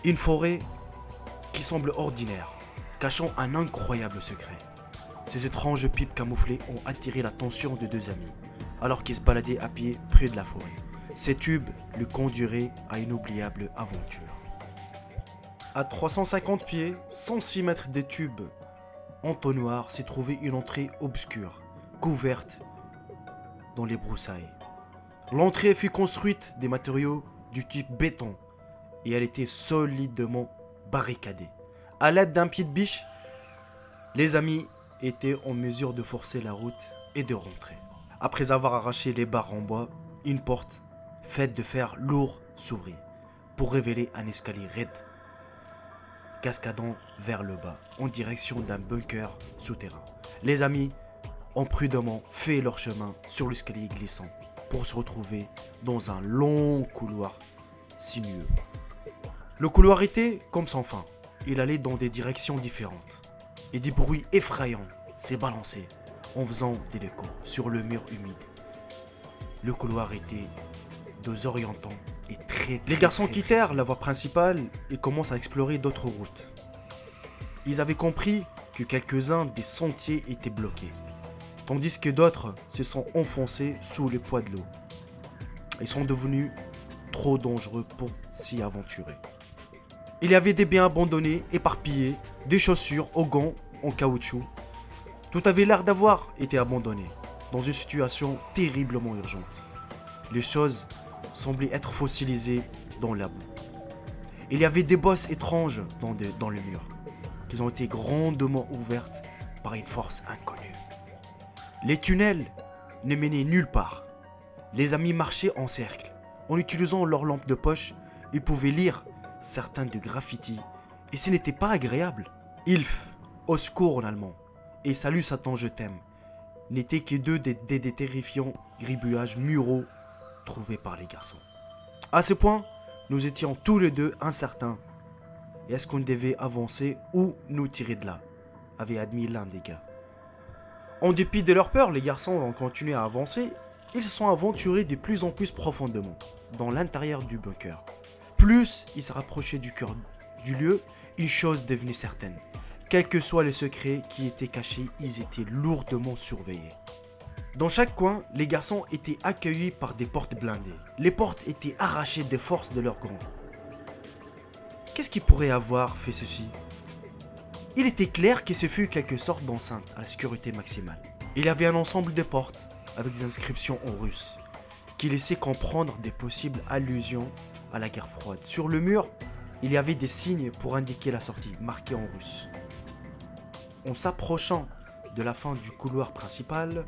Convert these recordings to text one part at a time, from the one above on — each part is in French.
Une forêt qui semble ordinaire, cachant un incroyable secret. Ces étranges pipes camouflées ont attiré l'attention de deux amis, alors qu'ils se baladaient à pied près de la forêt. Ces tubes le conduiraient à une inoubliable aventure. À 350 pieds, 106 mètres des tubes entonnoirs, s'est trouvée une entrée obscure, couverte dans les broussailles. L'entrée fut construite des matériaux du type béton et elle était solidement barricadée. À l'aide d'un pied de biche, les amis étaient en mesure de forcer la route et de rentrer. Après avoir arraché les barres en bois, une porte faite de fer lourd s'ouvrit pour révéler un escalier raide cascadant vers le bas en direction d'un bunker souterrain. Les amis ont prudemment fait leur chemin sur l'escalier glissant pour se retrouver dans un long couloir sinueux. Le couloir était comme sans fin. Il allait dans des directions différentes et des bruits effrayants s'est balancé en faisant des échos sur le mur humide. Le couloir était désorientant et très. Les garçons quittèrent la voie principale et commencent à explorer d'autres routes. Ils avaient compris que quelques-uns des sentiers étaient bloqués, tandis que d'autres se sont enfoncés sous le poids de l'eau. Ils sont devenus trop dangereux pour s'y aventurer. Il y avait des biens abandonnés, éparpillés, des chaussures aux gants en caoutchouc. Tout avait l'air d'avoir été abandonné, dans une situation terriblement urgente. Les choses semblaient être fossilisées dans la boue. Il y avait des bosses étranges dans le mur, qui ont été grandement ouvertes par une force inconnue. Les tunnels ne menaient nulle part. Les amis marchaient en cercle. En utilisant leurs lampes de poche, ils pouvaient lire certains de graffitis, et ce n'était pas agréable. Hilf, au secours en allemand, et salut Satan je t'aime, n'étaient que deux des terrifiants gribouillages muraux trouvés par les garçons. À ce point, nous étions tous les deux incertains. Et est-ce qu'on devait avancer ou nous tirer de là, avait admis l'un des gars. En dépit de leur peur, les garçons ont continué à avancer. Ils se sont aventurés de plus en plus profondément dans l'intérieur du bunker. Plus ils se rapprochaient du cœur du lieu, une chose devenait certaine. Quels que soient les secrets qui étaient cachés, ils étaient lourdement surveillés. Dans chaque coin, les garçons étaient accueillis par des portes blindées. Les portes étaient arrachées de force de leurs gants. Qu'est-ce qui pourrait avoir fait ceci? Il était clair que ce fut quelque sorte d'enceinte à la sécurité maximale. Il y avait un ensemble de portes avec des inscriptions en russe qui laissaient comprendre des possibles allusions à la guerre froide. Sur le mur, il y avait des signes pour indiquer la sortie, marqués en russe. En s'approchant de la fin du couloir principal,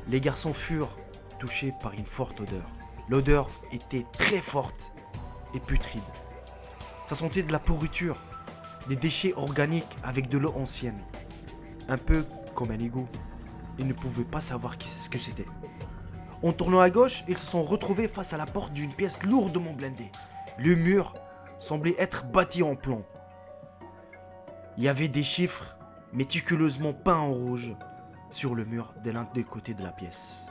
les garçons furent touchés par une forte odeur. L'odeur était très forte et putride. Ça sentait de la pourriture, des déchets organiques avec de l'eau ancienne. Un peu comme un égout. Ils ne pouvaient pas savoir ce que c'était. En tournant à gauche, ils se sont retrouvés face à la porte d'une pièce lourdement blindée. Le mur semblait être bâti en plomb. Il y avait des chiffres méticuleusement peints en rouge sur le mur de l'un des côtés de la pièce.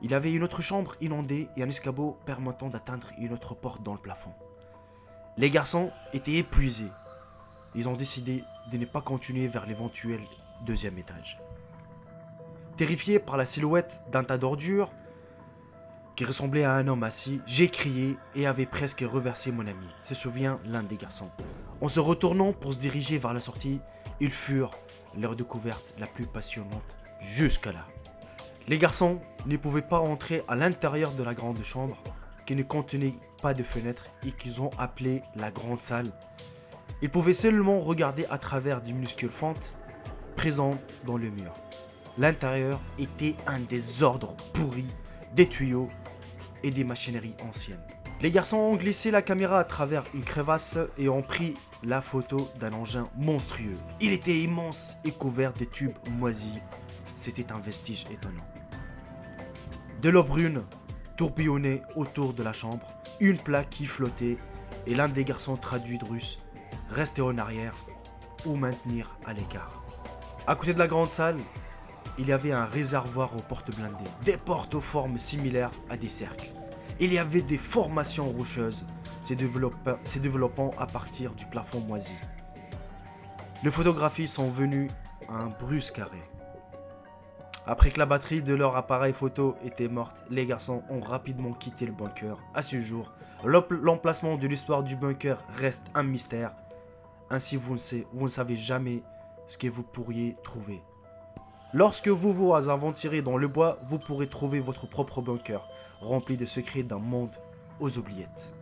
Il y avait une autre chambre inondée et un escabeau permettant d'atteindre une autre porte dans le plafond. Les garçons étaient épuisés. Ils ont décidé de ne pas continuer vers l'éventuel deuxième étage. Terrifié par la silhouette d'un tas d'ordures qui ressemblait à un homme assis, j'ai crié et avais presque reversé mon ami, se souvient l'un des garçons. En se retournant pour se diriger vers la sortie, ils furent leur découverte la plus passionnante jusqu'à là. Les garçons ne pouvaient pas entrer à l'intérieur de la grande chambre qui ne contenait pas de fenêtres et qu'ils ont appelé la grande salle. Ils pouvaient seulement regarder à travers des minuscules fentes présentes dans le mur. L'intérieur était un désordre pourri, des tuyaux et des machineries anciennes. Les garçons ont glissé la caméra à travers une crevasse et ont pris la photo d'un engin monstrueux. Il était immense et couvert de tubes moisis. C'était un vestige étonnant. De l'eau brune tourbillonnait autour de la chambre, une plaque qui flottait et l'un des garçons traduits de russe restait en arrière ou maintenir à l'écart. À côté de la grande salle, il y avait un réservoir aux portes blindées, des portes aux formes similaires à des cercles. Il y avait des formations rocheuses se développant à partir du plafond moisi. Les photographies sont venues à un brusque arrêt. Après que la batterie de leur appareil photo était morte, les garçons ont rapidement quitté le bunker. À ce jour, l'emplacement de l'histoire du bunker reste un mystère. Ainsi, vous ne savez jamais ce que vous pourriez trouver. Lorsque vous vous aventurez dans le bois, vous pourrez trouver votre propre bunker, rempli de secrets d'un monde aux oubliettes.